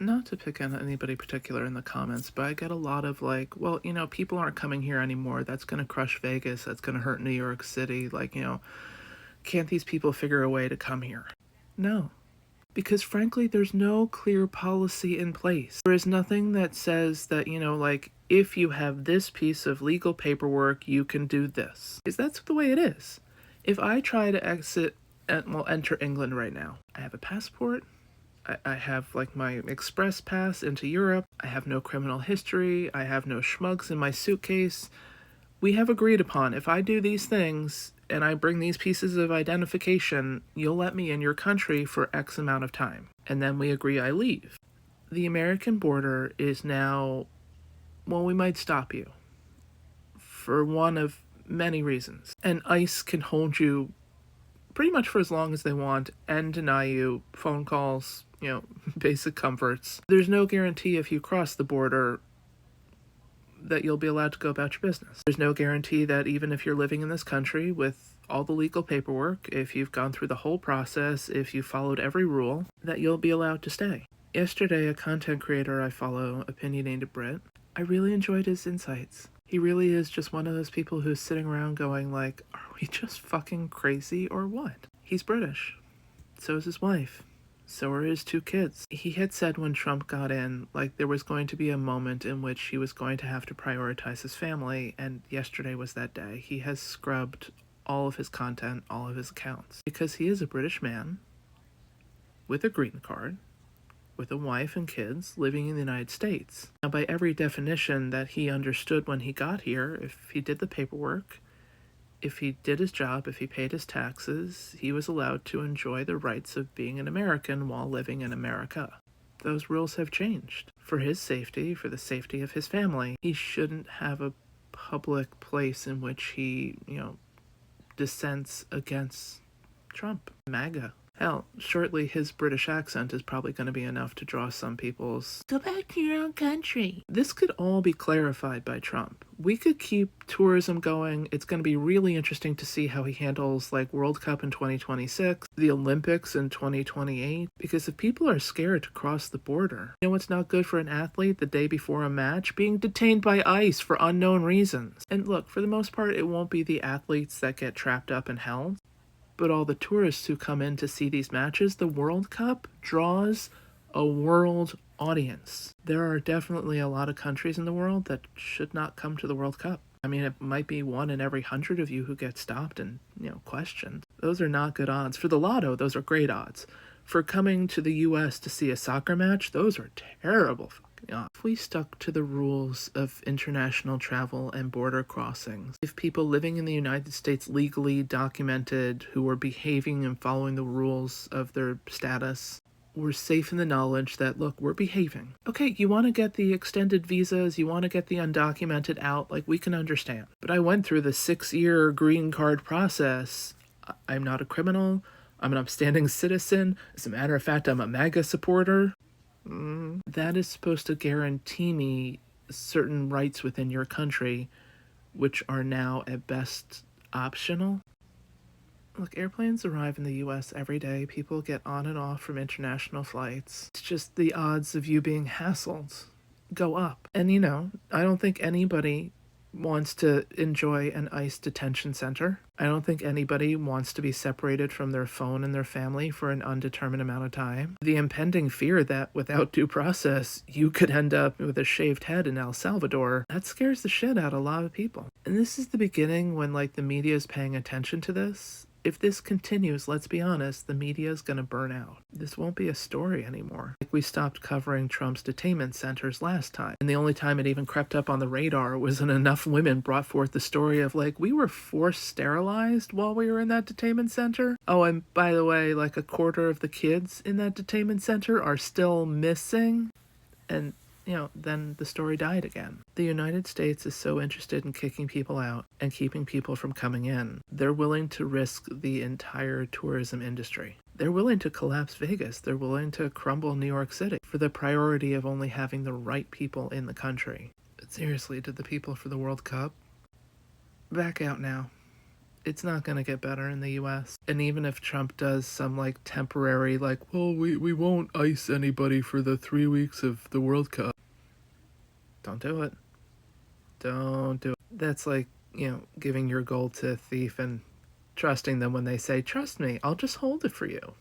not to pick on anybody particular in the comments, but I get a lot of like, well, people aren't coming here anymore. That's going to crush Vegas. That's going to hurt New York City. Like, can't these people figure a way to come here? No. Because frankly, there's no clear policy in place. There is nothing that says that, like, if you have this piece of legal paperwork, you can do this. Because that's the way it is. If I try to enter England right now, I have a passport. I have like my express pass into Europe. I have no criminal history. I have no schmugs in my suitcase. We have agreed upon if I do these things and I bring these pieces of identification, you'll let me in your country for X amount of time. And then we agree I leave. The American border is now, well, we might stop you for one of many reasons. And ICE can hold you pretty much for as long as they want and deny you phone calls, basic comforts. There's no guarantee if you cross the border that you'll be allowed to go about your business. There's no guarantee that even if you're living in this country with all the legal paperwork, if you've gone through the whole process, if you followed every rule, that you'll be allowed to stay. Yesterday, a content creator I follow, Opinionated Brit, I really enjoyed his insights. He really is just one of those people who's sitting around going like, are we just fucking crazy or what? He's British. So is his wife. So are his 2 kids. He had said when Trump got in, like, there was going to be a moment in which he was going to have to prioritize his family, and yesterday was that day. He has scrubbed all of his content, all of his accounts, because he is a British man with a green card, with a wife and kids living in the United States. Now, by every definition that he understood when he got here, if he did the paperwork, if he did his job, if he paid his taxes, he was allowed to enjoy the rights of being an American while living in America. Those rules have changed. For his safety, for the safety of his family, he shouldn't have a public place in which he, dissents against Trump, MAGA. Hell, shortly his British accent is probably going to be enough to draw some people's, go back to your own country. This could all be clarified by Trump. We could keep tourism going. It's going to be really interesting to see how he handles like World Cup in 2026, the Olympics in 2028, because if people are scared to cross the border, what's not good for an athlete the day before a match? Being detained by ICE for unknown reasons. And look, for the most part, it won't be the athletes that get trapped up and held, but all the tourists who come in to see these matches. The World Cup draws a world audience. There are definitely a lot of countries in the world that should not come to the World Cup. I mean, it might be 1 in every 100 of you who get stopped and, questioned. Those are not good odds. For the lotto, those are great odds. For coming to the U.S. to see a soccer match, those are terrible odds. If we stuck to the rules of international travel and border crossings, if people living in the United States legally documented who were behaving and following the rules of their status were safe in the knowledge that, look, we're behaving. Okay, you want to get the extended visas, you want to get the undocumented out, like, we can understand. But I went through the 6-year green card process. I'm not a criminal. I'm an upstanding citizen. As a matter of fact, I'm a MAGA supporter. That is supposed to guarantee me certain rights within your country, which are now at best optional. Look, airplanes arrive in the U.S. every day. People get on and off from international flights. It's just the odds of you being hassled go up. And, I don't think anybody wants to enjoy an ICE detention center. I don't think anybody wants to be separated from their phone and their family for an undetermined amount of time. The impending fear that without due process, you could end up with a shaved head in El Salvador, that scares the shit out of a lot of people. And this is the beginning when, the media is paying attention to this. If this continues, let's be honest, the media is going to burn out. This won't be a story anymore. We stopped covering Trump's detainment centers last time, and the only time it even crept up on the radar was when enough women brought forth the story of, we were forced sterilized while we were in that detainment center. Oh, and by the way, a quarter of the kids in that detainment center are still missing. And then the story died again. The United States is so interested in kicking people out and keeping people from coming in. They're willing to risk the entire tourism industry. They're willing to collapse Vegas. They're willing to crumble New York City for the priority of only having the right people in the country. But seriously, did the people for the World Cup back out now? It's not going to get better in the US. And even if Trump does some like temporary, like, well, we won't ice anybody for the 3 weeks of the World Cup. Don't do it. Don't do it. That's like, giving your gold to a thief and trusting them when they say, trust me, I'll just hold it for you.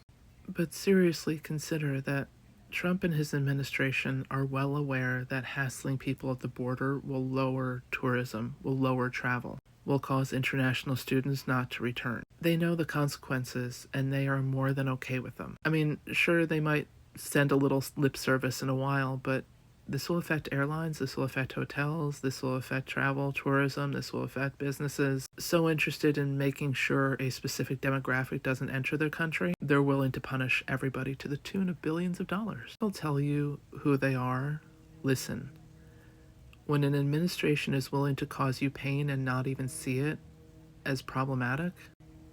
But seriously consider that Trump and his administration are well aware that hassling people at the border will lower tourism, will lower travel, will cause international students not to return. They know the consequences, and they are more than okay with them. I mean, sure, they might send a little lip service in a while, but this will affect airlines, this will affect hotels, this will affect travel, tourism, this will affect businesses. So interested in making sure a specific demographic doesn't enter their country, they're willing to punish everybody to the tune of billions of dollars. They'll tell you who they are. Listen. When an administration is willing to cause you pain and not even see it as problematic,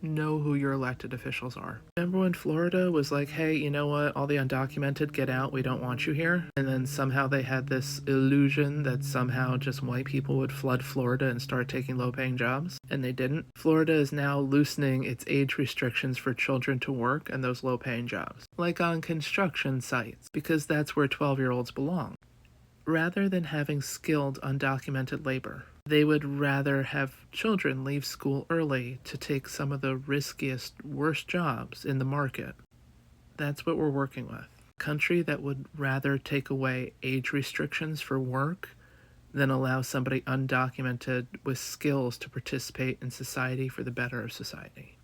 know who your elected officials are. Remember when Florida was like, hey, you know what, all the undocumented, get out, we don't want you here? And then somehow they had this illusion that somehow just white people would flood Florida and start taking low-paying jobs, and they didn't. Florida is now loosening its age restrictions for children to work and those low-paying jobs, like on construction sites, because that's where 12-year-olds belong. Rather than having skilled undocumented labor, they would rather have children leave school early to take some of the riskiest, worst jobs in the market. That's what we're working with. A country that would rather take away age restrictions for work than allow somebody undocumented with skills to participate in society for the better of society.